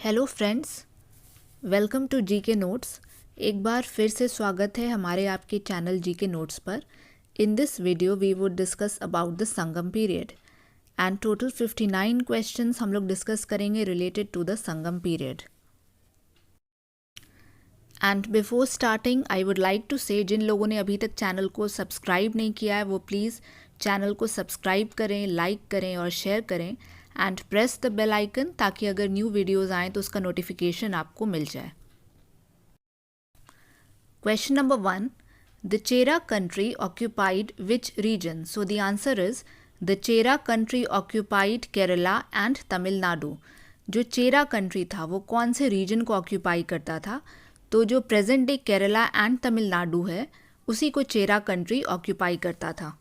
Hello friends, welcome to GK notes. एक बार फिर से स्वागत है हमारे आपके चैनल जीके नोट्स पर। In this video we would discuss about the Sangam period and total 59 questions हम लोग डिस्कस करेंगे related to the Sangam period. And before starting I would like to say जिन लोगों ने अभी तक चैनल को सब्सक्राइब नहीं किया है वो प्लीज़ चैनल को सब्सक्राइब करें, लाइक करें और शेयर करें and press the bell icon ताकि अगर न्यू वीडियोज़ आएँ तो उसका नोटिफिकेशन आपको मिल जाए। Question number 1, the Chera country occupied which region? So the answer is the Chera country occupied Kerala and Tamil Nadu. जो चेरा कंट्री था वो कौन से रीजन को ऑक्यूपाई करता था? तो जो present day Kerala and Tamil Nadu है उसी को चेरा कंट्री ऑक्यूपाई करता था।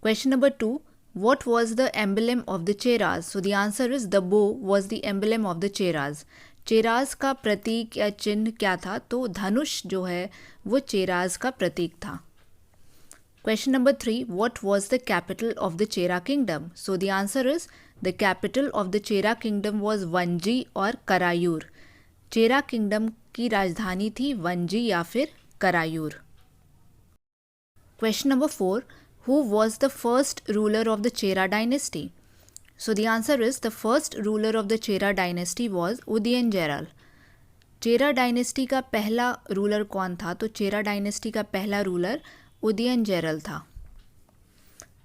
Question number 2, what was the emblem of the cheras? So the answer is the bow was the emblem of the cheras. Cheras का प्रतीक या चिन्ह क्या था? तो धनुष जो है वो चेराज का प्रतीक था। Question number 3, what was the capital of the Chera kingdom? So the answer is the capital of the Chera kingdom was वंजी और करायूर। चेरा किंगडम की राजधानी थी वंजी या फिर Karayur. Question number 4, who was the first ruler of the Chera dynasty? So the answer is the first ruler of the Chera dynasty was Udyanjaral. Chera dynasty का पहला ruler कौन था? तो चेरा डायनेस्टी का पहला रूलर उदयनजैरल था।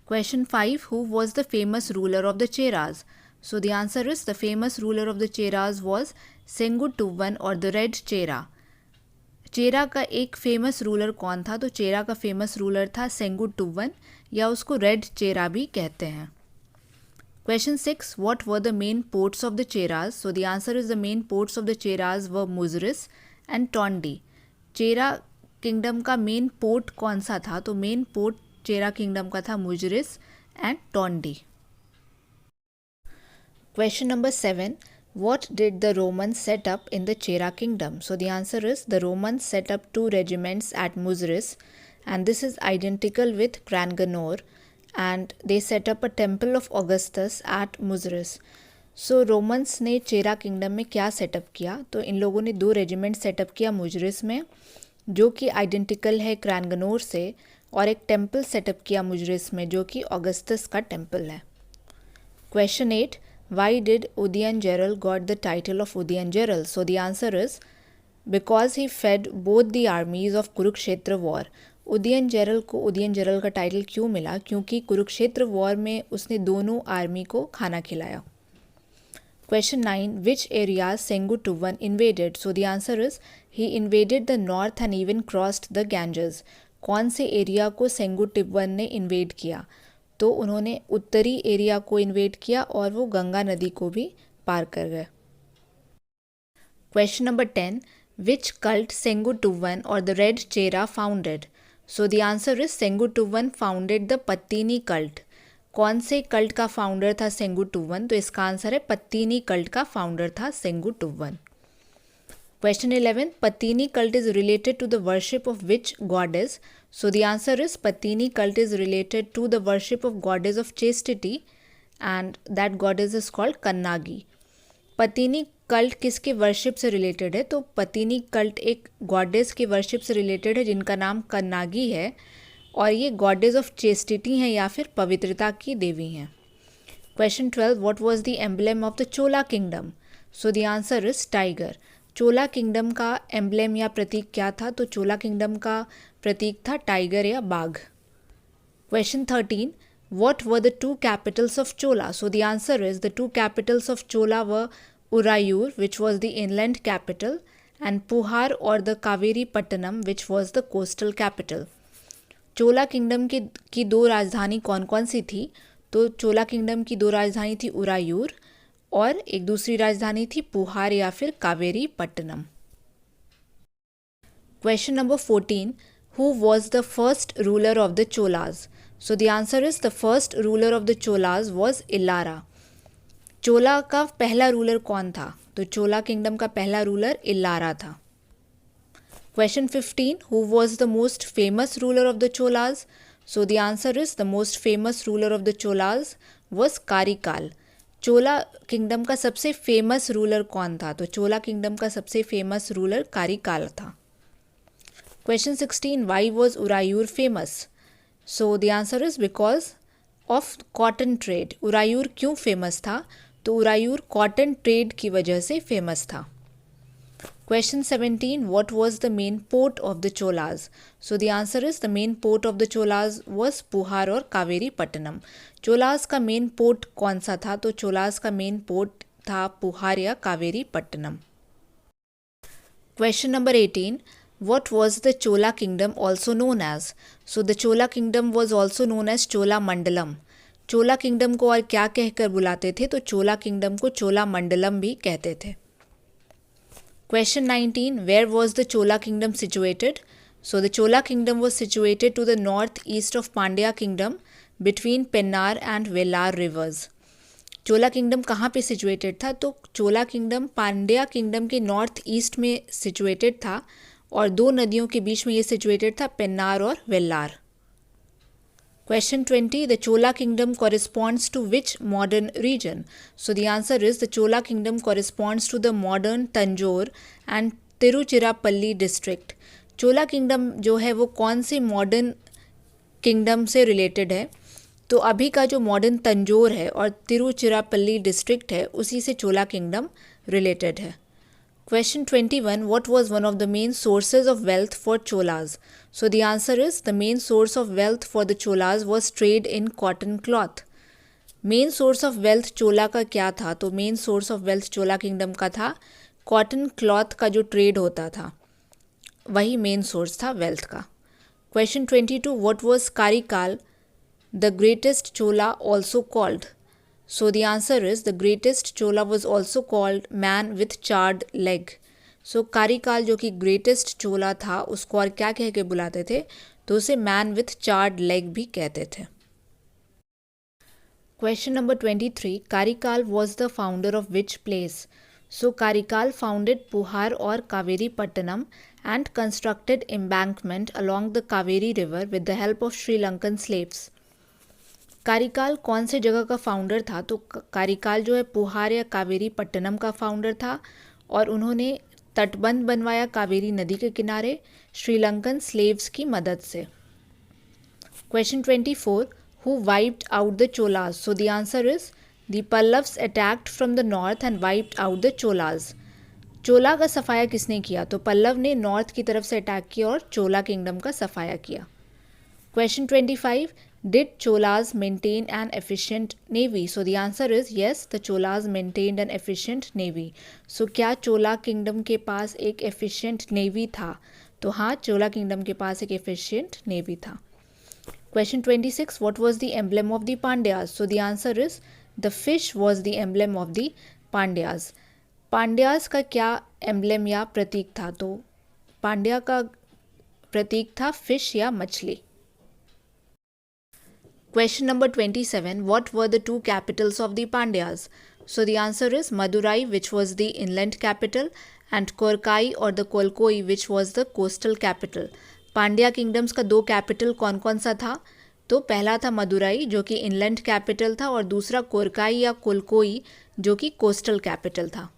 Question 5, who was the famous ruler of the Cheras? So the answer is the famous ruler of the Cheras was Senguttuvan or the Red Chera. चेरा का एक फेमस रूलर कौन था? तो चेरा का फेमस रूलर था सेंगुटुवन या उसको रेड चेरा भी कहते हैं। Question 6, what were the main ports of the Cheras? So the answer is the main ports of the Cheras were मुजरिस and टोंडी। Chera kingdom का मेन पोर्ट कौन सा था? तो मेन पोर्ट चेरा किंगडम का था मुजरिस and टोंडी। Question number 7, what did the Romans set up in the Chera kingdom? So the answer is the Romans set up 2 regiments at Muziris and this is identical with Cranganore and they set up a temple of Augustus at Muziris. So Romans ने चेरा kingdom में क्या setup किया? तो इन लोगों ने 2 regiment setup किया मुजरिस में जो कि आइडेंटिकल है क्रैनगनोर से और एक टेम्पल सेटअप किया मुजरिस में जो कि ऑगस्टस का टेम्पल है। Question 8, why did Udyanjaral got the title of Udyanjaral? So the answer is because he fed both the armies of Kurukshetra war. उदयनजैरल को उदयनजैरल का टाइटल क्यों मिला? क्योंकि कुरुक्षेत्र वॉर में उसने दोनों आर्मी को खाना खिलाया। Question 9, which areas Senguttuvan invaded? So the answer is he invaded the north and even crossed the Ganges. कौन से एरिया को सेंगुटिवन ने इन्वेड किया? तो उन्होंने उत्तरी एरिया को इन्वेड किया और वो गंगा नदी को भी पार कर गए। Question number 10, which cult Senguttuvan or the red Chera founded? So the answer is Senguttuvan founded the Pattini cult. कौन से कल्ट का फाउंडर था सेंगुटुवन? तो इसका आंसर है पत्तिनी कल्ट का फाउंडर था सेंगुटुवन। Question 11, Patini cult is related to the worship of which goddess? So the answer is Patini cult is related to the worship of goddess of chastity and that goddess is called Kannagi. Pattini cult किसके worship से related है? तो Pattini cult एक goddess के worship से related है जिनका नाम कन्नागी है और ये गॉडेस ऑफ चेस्टिटी हैं या फिर पवित्रता की देवी हैं। Question 12, what was the emblem of the Chola kingdom? So the answer is tiger. Chola kingdom का एम्बलेम या प्रतीक क्या था? तो चोला किंगडम का प्रतीक था टाइगर या बाघ। Question 13, what were the 2 capitals of Chola? So the answer is the 2 capitals of Chola were Uraiyur which was the inland capital and Puhar or the Kaveri Pattinam which was the coastal capital. Chola kingdom की 2 राजधानी कौन कौन सी थी? तो चोला किंगडम की 2 राजधानी थी उरायूर और एक दूसरी राजधानी थी पुहार या फिर Kaveri Pattinam. Question number 14, who was the first ruler of the Cholas? So the answer is the first ruler of the Cholas was Ilara. Chola का पहला रूलर कौन था? तो चोला किंगडम का पहला रूलर इल्लारा था। Question 15, who was the most famous ruler of the Cholas? So the answer is the most famous ruler of the Cholas was Karikal. Chola kingdom का सबसे फेमस रूलर कौन था? तो चोला किंगडम का सबसे फेमस रूलर कारिकाल था। Question 16, why was Uraiyur famous? So the answer is because of cotton trade. Uraiyur क्यों famous था? तो उरायूर कॉटन ट्रेड की वजह से फेमस था। Question 17, what was the main port of the Cholas? So the answer is the main port of the Cholas was Puhar और कावेरी पट्टनम। चोलास का main port कौन सा था? तो चोलास का मेन पोर्ट था पुहार या Kaveri Pattanam. Question number 18, what was the Chola kingdom also known as? So the Chola kingdom was also known as Chola Mandalam। Chola kingdom को और क्या कहकर बुलाते थे? तो चोला किंगडम को चोला मंडलम भी कहते थे। Question 19, where was the Chola kingdom situated? So the Chola kingdom was situated to the northeast of Pandya kingdom between Pennar and Velar rivers। Chola kingdom कहाँ पे सिचुएटेड था? तो चोला किंगडम पांड्या किंगडम के नॉर्थ ईस्ट में situated था और दो नदियों के बीच में ये सिचुएटेड था, पेन्नार और Vellar. Question 20, the Chola kingdom corresponds to which modern region? So the answer is the Chola kingdom corresponds to the modern Tanjore and Tiruchirappalli district। Chola kingdom जो है वो कौन से मॉडर्न किंगडम से रिलेटेड है? तो अभी का जो मॉडर्न तंजोर है और तिरुचिरापल्ली डिस्ट्रिक्ट है उसी से चोला किंगडम रिलेटेड है। Question 21, what was one of the main sources of wealth for Cholas? So the answer is the main source of wealth for the Cholas was trade in cotton cloth। Main source of wealth Chola का क्या था? तो main source of wealth Chola kingdom का था cotton cloth का जो trade होता था, वही मेन सोर्स था वेल्थ का। Question 22, what was Karikal the greatest Chola also called? So the answer is the greatest Chola was also called man with charred leg। So Karaikal जो कि ग्रेटेस्ट चोला था उसको और क्या कह के बुलाते थे? तो उसे मैन विथ चार्ड लेग भी कहते थे। Question number 23, Karaikal was the founder of which place? So Karaikal founded पुहार और Kaveri Pattanam and constructed embankment along the Kaveri river with the help of Sri Lankan slaves। Karaikal कौन से जगह का फाउंडर था? तो कारिकाल जो है पुहार या कावेरी पट्टनम का फाउंडर था और उन्होंने तटबंध बनवाया कावेरी नदी के किनारे श्रीलंकन स्लेव्स की मदद से। Question 24, who wiped out the Cholas? So the answer is the Pallavs attacked from the north and wiped out the Cholas। चोला का सफाया किसने किया? तो पल्लव ने नॉर्थ की तरफ से अटैक किया और चोला किंगडम का सफाया किया। Question 25, did Cholas maintain an efficient navy? So the answer is yes, the Cholas maintained an efficient navy। So क्या चोला किंगडम के पास एक efficient navy था? तो हाँ, चोला किंगडम के पास एक efficient navy था। Question 26, what was the emblem of the Pandyas? So the answer is the fish was the emblem of the Pandyas। Pandyas का क्या एम्ब्लेम या प्रतीक था? तो पांड्या का प्रतीक था फिश या मछली। Question number 27, what were the two capitals of the Pandyas? So the answer is Madurai, which was the inland capital, and Korkai or the Kolkoi, which was the coastal capital। Pandya kingdoms का दो capital कौन कौन सा था? तो पहला था मदुराई जो कि इनलैंड कैपिटल था और दूसरा कोरकाई या कोलकोई जो कि कोस्टल कैपिटल था।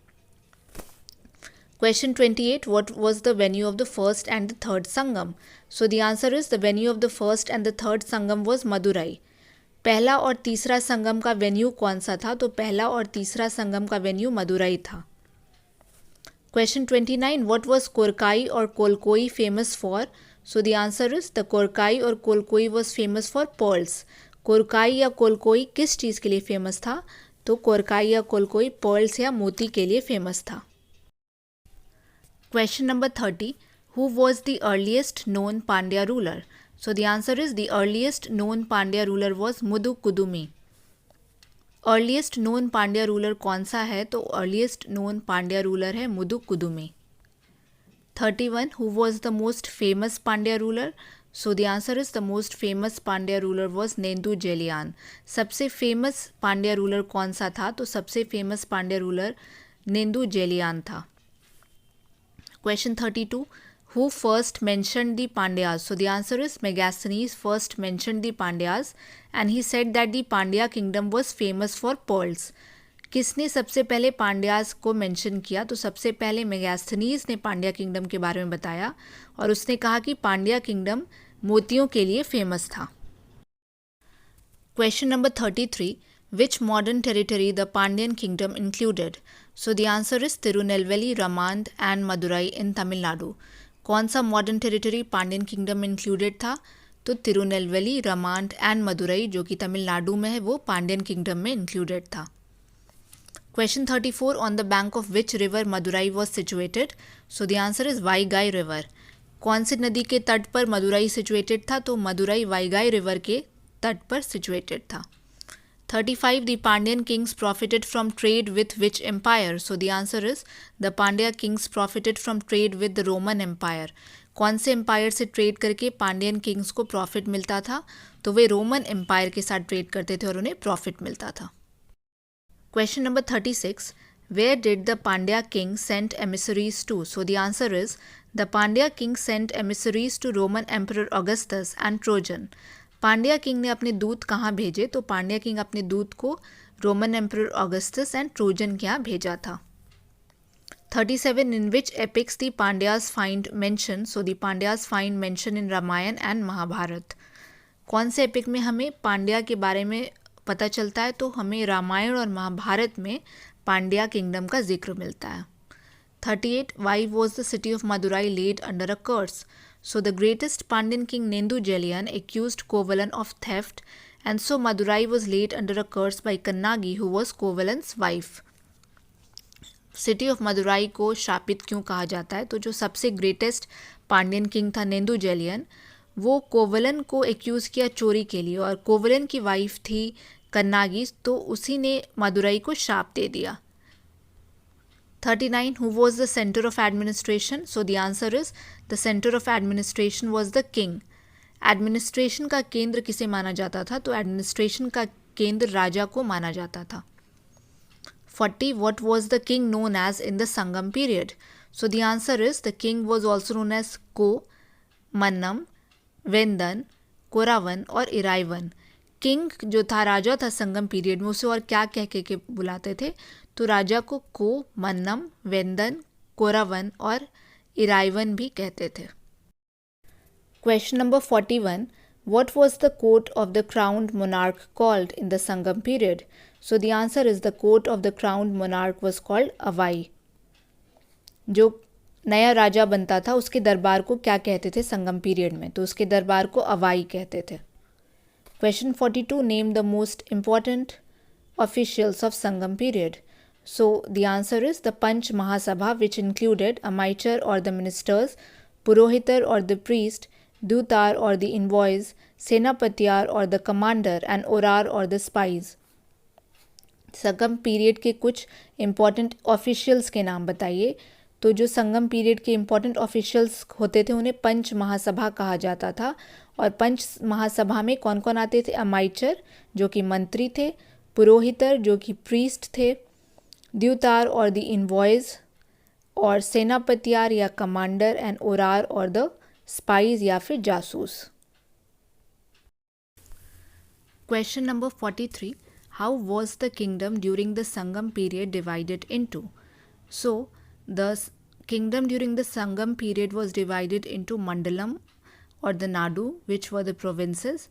Question 28, what was the venue of the first and the third Sangam? So the answer is the venue of the first and the third Sangam was Madurai। पहला और तीसरा संगम का वेन्यू कौन सा था? तो पहला और तीसरा संगम का वेन्यू मदुराई था। Question 29, what was कोरकाई और कोलकोई famous for? So the answer is the Korkai और कोलकोई was famous for pearls। Korkai या कोलकोई किस चीज़ के लिए फेमस था? तो कोरकाई या कोलकोई पर्ल्स या मोती के लिए फेमस था। Question number 30, who was the earliest known Pandya ruler? So the answer is the earliest known Pandya ruler was Mudukudumi। earliest known Pandya ruler कौन सा है? तो earliest known Pandya ruler है Mudukudumi। 31, who was the most famous Pandya ruler? So the answer is the most famous Pandya ruler was Nendu Jelian। सबसे famous Pandya ruler कौन सा था? तो सबसे फेमस पांड्या रूलर नेंदू जेलियान था। Question 32, who first mentioned the Pandyas? So the answer is Megasthenes first mentioned the Pandyas and he said that the Pandya kingdom was famous for pearls। किसने सबसे पहले पांड्यास को मेंशन किया? तो सबसे पहले मेगास्थनीज ने पांड्या किंगडम के बारे में बताया और उसने कहा कि पांड्या किंगडम मोतियों के लिए फेमस था। Question number 33. Which modern territory the Pandyan kingdom included? So the answer is Tirunelveli, Ramand and Madurai in Tamil Nadu. कौन सा मॉडर्न टेरिटरी पांड्यन किंगडम में इंक्लूडेड था? तो तिरुनेलवेली, रमांड एंड मदुरई जो कि तमिलनाडु में है वो पांड्यन किंगडम में इंक्लूडेड था। Question 34. On the bank of which river Madurai was situated? So the answer is Vaigai river. कौन सी नदी के तट पर मदुरई सिचुएटेड था? तो मदुरई वाईगाई रिवर के तट पर सिचुएटेड था। 35. The Pandyan kings profited from trade with which empire? So the answer is the Pandya kings profited from trade with the Roman Empire. कौन से एम्पायर से ट्रेड करके पांड्यन किंग्स को प्रॉफिट मिलता था? तो वे रोमन एम्पायर के साथ ट्रेड करते थे और उन्हें प्रॉफिट मिलता था। Question number 36. Where did the Pandya king send emissaries to? So the answer is the Pandya king sent emissaries to Roman Emperor Augustus and Trojan. Pandya king ने अपने दूत कहाँ भेजे? तो पांड्या किंग अपने दूत को Roman emperor Augustus and Trojan के यहाँ भेजा था। 37. In which epics the Pandyas find mention? So the Pandyas find mention in Ramayana and Mahabharata. कौन से एपिक में हमें पांड्या के बारे में पता चलता है? तो हमें रामायण और महाभारत में पांड्या किंगडम का जिक्र मिलता है। 38. Why was the city of Madurai laid under a curse? So the greatest Pandyan king Nendu Jelian accused Kovalan of theft, and so Madurai was laid under a curse by Kannagi, who was Kovalan's wife. City of Madurai को शापित क्यों कहा जाता है? तो जो सबसे greatest Pandyan king था नेंदू जेलियन, वो कोवलन को एक्यूज़ किया चोरी के लिए और कोवलन की वाइफ थी कन्नागी, तो उसी ने मदुराई को शाप दे दिया। 39. Who was the center of administration? So the answer is the center of administration was the king. Administration का केंद्र किसे माना जाता था? तो एडमिनिस्ट्रेशन का केंद्र राजा को माना जाता था। 40. What was the king known as in the Sangam period? So the answer is the king was also known as Ko, Mannam, वेंदन, Koravan और इराइवन। किंग जो था राजा था संगम पीरियड में, उसे और क्या कह के बुलाते थे? तो राजा को को, मन्नम, वेंदन, कोरावन और इराइवन भी कहते थे। Question number 41. What was the court of the crowned monarch called in the Sangam period? So the answer is the court of the crowned monarch was called Avai. जो नया राजा बनता था उसके दरबार को क्या कहते थे संगम पीरियड में? तो उसके दरबार को अवाई कहते थे। Question 42. Name the most important officials of Sangam period. So the answer is the Panch Mahasabha, which included Amaichar or the ministers, Purohitar or the priest, Dutar or the envoys, Senapatyar or the commander and Orar or the spies. Sangam period के कुछ important officials के नाम बताइए। तो जो संगम period के important officials होते थे उन्हें पंच महासभा कहा जाता था। और पंच महासभा में कौन कौन आते थे? अमाइचर जो कि मंत्री थे, पुरोहितर जो कि प्रीस्ट थे, द्यूतार और द इनवॉइस, और सेनापतियार या कमांडर, एंड ओरार और द स्पाइज या फिर जासूस। Question number 43. How was the kingdom during the Sangam period divided into? So the kingdom during the Sangam period was divided into Mandalam or the Nadu, which were the provinces.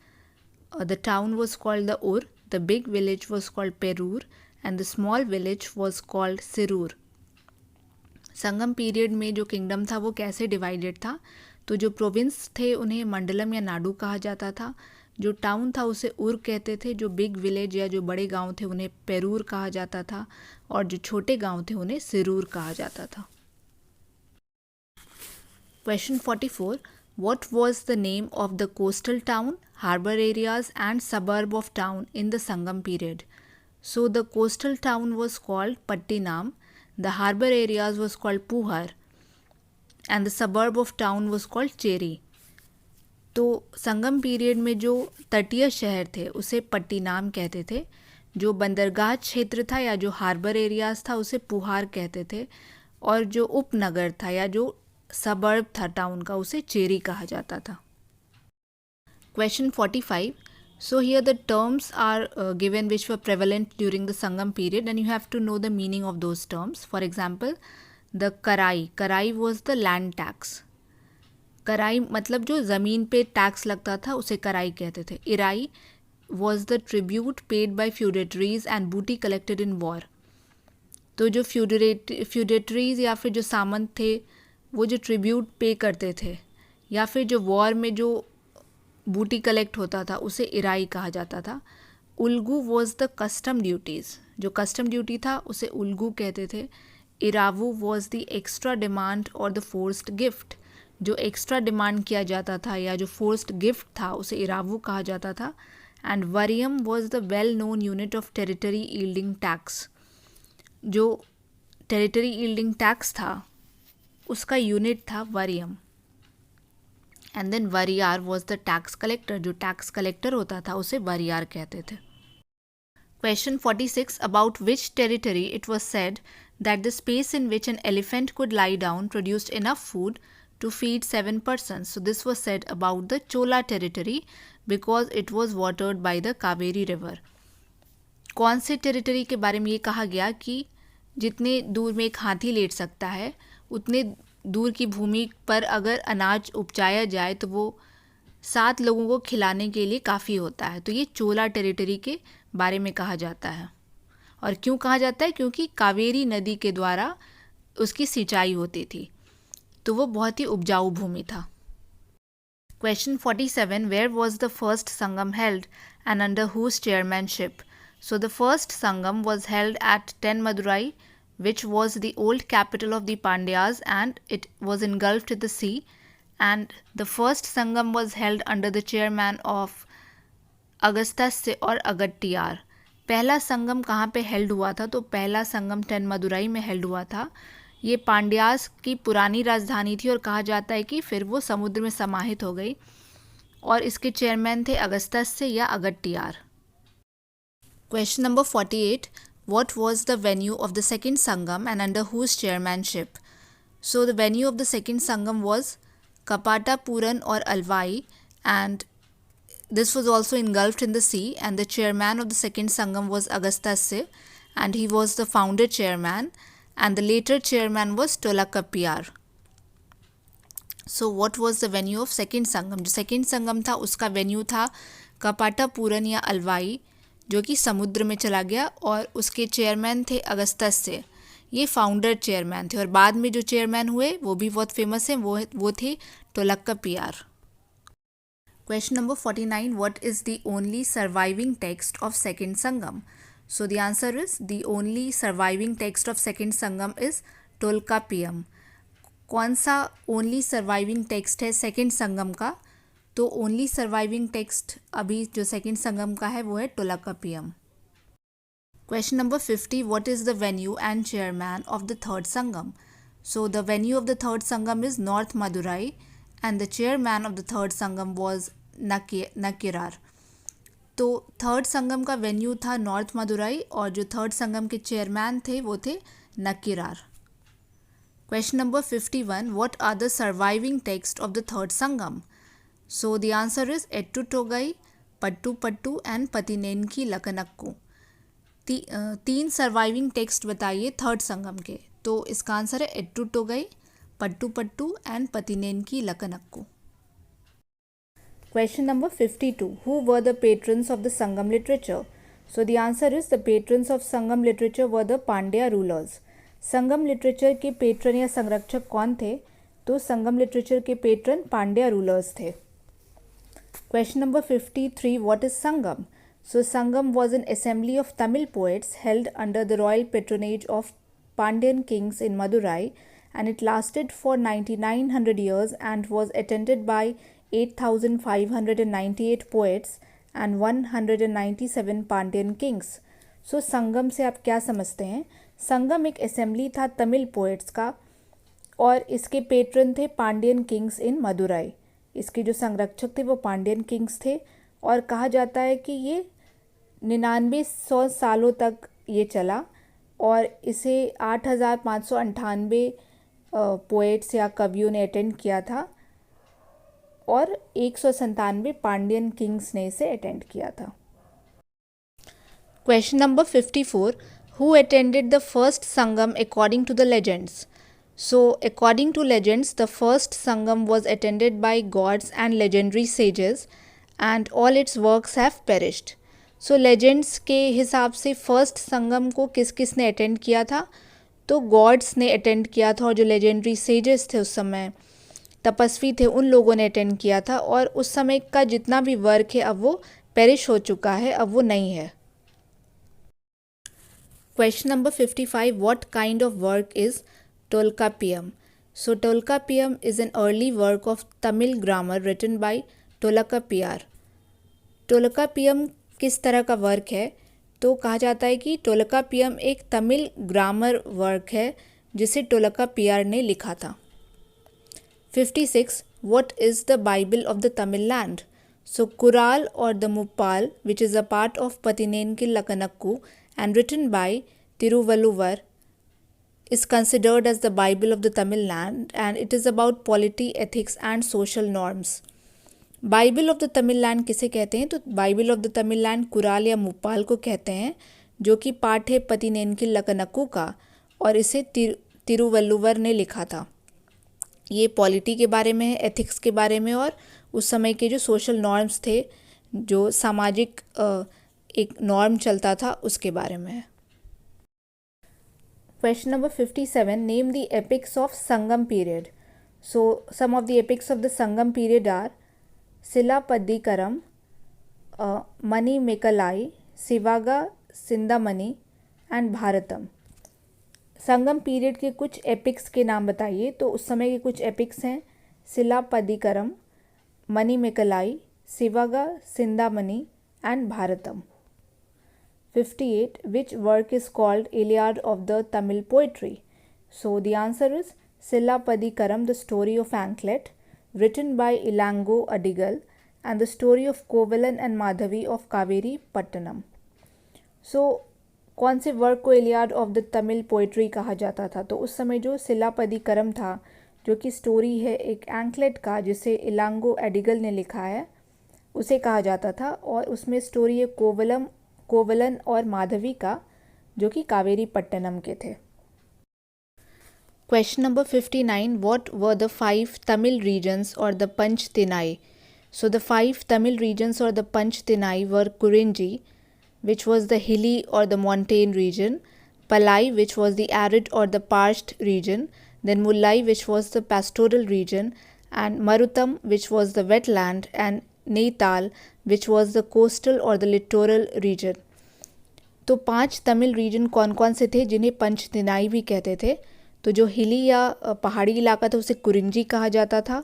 The town was called the Ur, the big village was called Perur, and the small village was called Sirur. Sangam period में जो kingdom था वो कैसे divided था? तो जो province थे उन्हें मंडलम या नाडू कहा जाता था, जो टाउन था उसे उर कहते थे, जो बिग विलेज या जो बड़े गांव थे उन्हें पेरूर कहा जाता था, और जो छोटे गांव थे उन्हें सिरूर कहा जाता था। Question 44. What was the name of the coastal town, harbor areas and suburb of town in the Sangam period? So the coastal town was called Pattinam, the harbor areas was called Puhar, and the suburb of town was called Cheri. तो संगम period में जो तटीय शहर थे उसे पट्टीनाम कहते थे, जो बंदरगाह क्षेत्र था या जो हार्बर एरियाज था उसे पुहार कहते थे, और जो उपनगर था या जो सबर्ब था टाउन का उसे चेरी कहा जाता था। Question 45. So here the terms are given which were prevalent during the Sangam period, and you have to know the meaning of those terms. For example, the Karai. Karai was the land tax. कराई मतलब जो ज़मीन पे tax लगता था उसे कराई कहते थे. Irai was the tribute paid by feudatories and बूटी कलेक्टेड इन वॉर. तो जो फ्यूडेटरीज या फिर जो सामंत थे वो जो ट्रिब्यूट पे करते थे या फिर जो वॉर में जो बूटी कलेक्ट होता था उसे इराई कहा जाता था. उल्गू वॉज द कस्टम ड्यूटीज़. जो कस्टम ड्यूटी था उसे उल्गू कहते थे. Iravu was the extra demand और द फोर्स्ड गिफ्ट. जो एक्स्ट्रा डिमांड किया जाता था या जो फोर्स्ड गिफ्ट था उसे इरावू कहा जाता था. And Variyam was the well known unit of territory yielding tax. जो टेरिटरी ईल्डिंग टैक्स था उसका यूनिट था Variyam. And then Variyar was the tax collector. जो टैक्स कलेक्टर होता था उसे वरियार कहते थे. Question 46. About which territory it was said that the space in which an elephant could lie down produced enough food to feed 7 persons. So this was said about the Chola territory because it was watered by the Kaveri river. कौन से territory के बारे में ये कहा गया कि जितने दूर में एक हाथी लेट सकता है उतने दूर की भूमि पर अगर अनाज उपजाया जाए तो वो 7 लोगों को खिलाने के लिए काफ़ी होता है. तो ये चोला टेरिटरी के बारे में कहा जाता है. और क्यों कहा जाता है? क्योंकि कावेरी नदी के द्वारा उसकी सिंचाई होती थी, तो वो बहुत ही उपजाऊ भूमि था. Question 47. Where was the first Sangam held and under whose chairmanship? So the first Sangam was held at Tenmadurai, which was the old capital of the Pandyas, and it was engulfed in the sea. And the first Sangam was held under the chairman of Agastya और अगट्टियार. पहला संगम कहाँ पे held हुआ था? तो पहला संगम टेनमदुराई में held हुआ था. ये पांड्यास की पुरानी राजधानी थी और कहा जाता है कि फिर वो समुद्र में समाहित हो गई और इसके चेयरमैन थे अगस्त्य या Agattiyar. Question number 48. What was the venue of the second Sangam and under whose chairmanship? So the venue of the second Sangam was Kapatapuran or Alvai, and this was also engulfed in the sea, and the chairman of the second Sangam was Agastya, and he was the founder chairman, and the later chairman was Tolakappiyar. So what was the venue of second Sangam? जो second Sangam था उसका venue था कपाटापुरन या अलवाई, जो कि समुद्र में चला गया, और उसके चेयरमैन थे अगस्त्य. ये फाउंडर चेयरमैन थे और बाद में जो चेयरमैन हुए वो भी बहुत फेमस हैं, वो थे टोलक्कापियार. Question number 49. What is the only surviving text of second Sangam? So the answer is the only surviving text of second Sangam is Tolkappiyam. कौन सा only surviving text है second Sangam का? तो only surviving text अभी जो second Sangam का है वो है Tolkappiyam. Question number 50. What is the venue and chairman of the third Sangam? So the venue of the third Sangam is North Madurai, and the chairman of the third Sangam was नकिरार. तो third संगम का venue था north Madurai और जो third Sangam के chairman थे वो थे Nakkirar. Question number 51. What are the surviving text of the third Sangam? So the answer is Ettuthogai, Pattupattu and Pathinenkilkanakku. 3 surviving text बताइए थर्ड संगम के. तो इसका आंसर है Ettuthogai, Pattupattu and Pathinenkilkanakku. Question number 52. Who were the patrons of the Sangam literature? So the answer is the patrons of Sangam literature were the Pandya rulers. Sangam literature के patron या संरक्षक कौन थे? तो संगम literature के patron Pandya rulers थे. Question number 53. What is Sangam? So Sangam was an assembly of Tamil poets held under the royal patronage of Pandyan kings in Madurai, and it lasted for 9900 years and was attended by 8598 poets and 197 Pandyan kings. So संगम से आप क्या समझते हैं? संगम एक assembly था Tamil poets का और इसके पेट्रन थे पांड्यन किंग्स इन मदुराई. इसके जो संरक्षक थे वो पांड्यन किंग्स थे और कहा जाता है कि ये 9900 सालों तक ये चला और इसे 8598 पोएट्स या कवियों ने अटेंड किया था और 197 पांड्यन किंग्स ने इसे अटेंड किया था। Question number 54, who attended the first Sangam according to the legends? So, according to legends, the first Sangam was attended by gods and legendary sages, and all its works have perished. So, legends के हिसाब से first संगम को किस किस ने attend किया था? तो गॉड्स ने अटेंड किया था, और जो लेजेंडरी सेजेस थे उस समय तपस्वी थे, उन लोगों ने अटेंड किया था, और उस समय का जितना भी वर्क है अब वो पेरिश हो चुका है, अब वो नहीं है। Question number 55, what kind of work is Tolkappiyam? So Tolkappiyam is an early work of Tamil grammar written by Tolkappiyar. Tolkappiyam किस तरह का वर्क है? तो कहा जाता है कि Tolkappiyam एक तमिल ग्रामर वर्क है जिसे टोलकापियर ने लिखा था। 56, what is the Bible of the Tamil land? So Kural or the Muppal, which is a part of Patinenkil Lakanakku and written by Tiruvalluvar, is considered as the Bible of the Tamil land, and it is about polity, ethics and social norms. Bible of the Tamil land किसे कहते हैं? तो bible of the Tamil land Kural या मुप्पाल को कहते हैं, जो कि पाठ है पतिनेनकिल लकनक्कू का, और इसे तिरुवल्लुवर ने लिखा था। ये पॉलिटी के बारे में है, एथिक्स के बारे में, और उस समय के जो सोशल नॉर्म्स थे, जो सामाजिक एक नॉर्म चलता था, उसके बारे में है। Question number 57, name the epics of Sangam period. So some of the epics of the Sangam period are Silapadikaram, Mani Mekalai, Sivaga Sindhamani and Bharatam. Sangam period के कुछ एपिक्स के नाम बताइए। तो उस समय के कुछ एपिक्स हैं Silappatikaram, Manimekalai, Sivaga Sindamani and Bharatam. 58, which work is called Iliad of the Tamil poetry? So the answer is Silapadikaram, the story of Anklet, written by Ilango Adigal, and the story of Kovalan and Madhavi of Kaveri Pattanam. So कौन से work को Iliad of the Tamil poetry कहा जाता था? तो उस समय जो सिलापदिकरम था, जो कि स्टोरी है एक एंकलेट का जिसे इलांगो एडिगल ने लिखा है, उसे कहा जाता था, और उसमें स्टोरी है कोवलन और माधवी का, जो कि कावेरी पट्टनम के थे। Question number 59, what were the 5 Tamil regions or the Panchatinai? So the 5 Tamil regions or the Panchatinai were Kurinji, which was the hilly or the montane region, Palai, which was the arid or the parched region, then Mullai, which was the pastoral region, and Marutam, which was the wetland, and Neital, which was the coastal or the littoral region. तो 5 Tamil reason कौन कौन से थे जिन्हें पंचतिनाई भी कहते थे? तो जो हिली या पहाड़ी इलाका था उसे कुरिंजी कहा जाता था,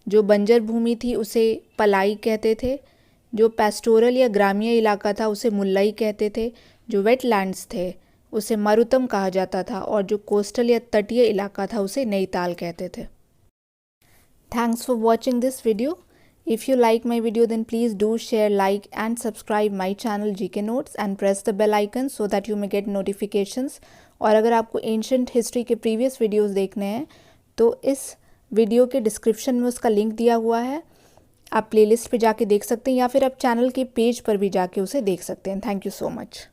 जो बंजर भूमि थी उसे पलाई कहते थे, जो पेस्टोरल या ग्रामीण इलाका था उसे मुल्लाई कहते थे, जो वेटलैंड्स थे उसे मरुतम कहा जाता था, और जो कोस्टल या तटीय इलाका था उसे नैनीताल कहते थे। Thanks for watching this video. If you like my video, then please do share, like and subscribe my channel GK Notes and press the bell icon so that you may get notifications. और अगर आपको ancient history के previous videos देखने हैं तो इस video के description में उसका लिंक दिया हुआ है, आप प्लेलिस्ट पे जाके देख सकते हैं, या फिर आप चैनल के पेज पर भी जाके उसे देख सकते हैं। Thank you so much.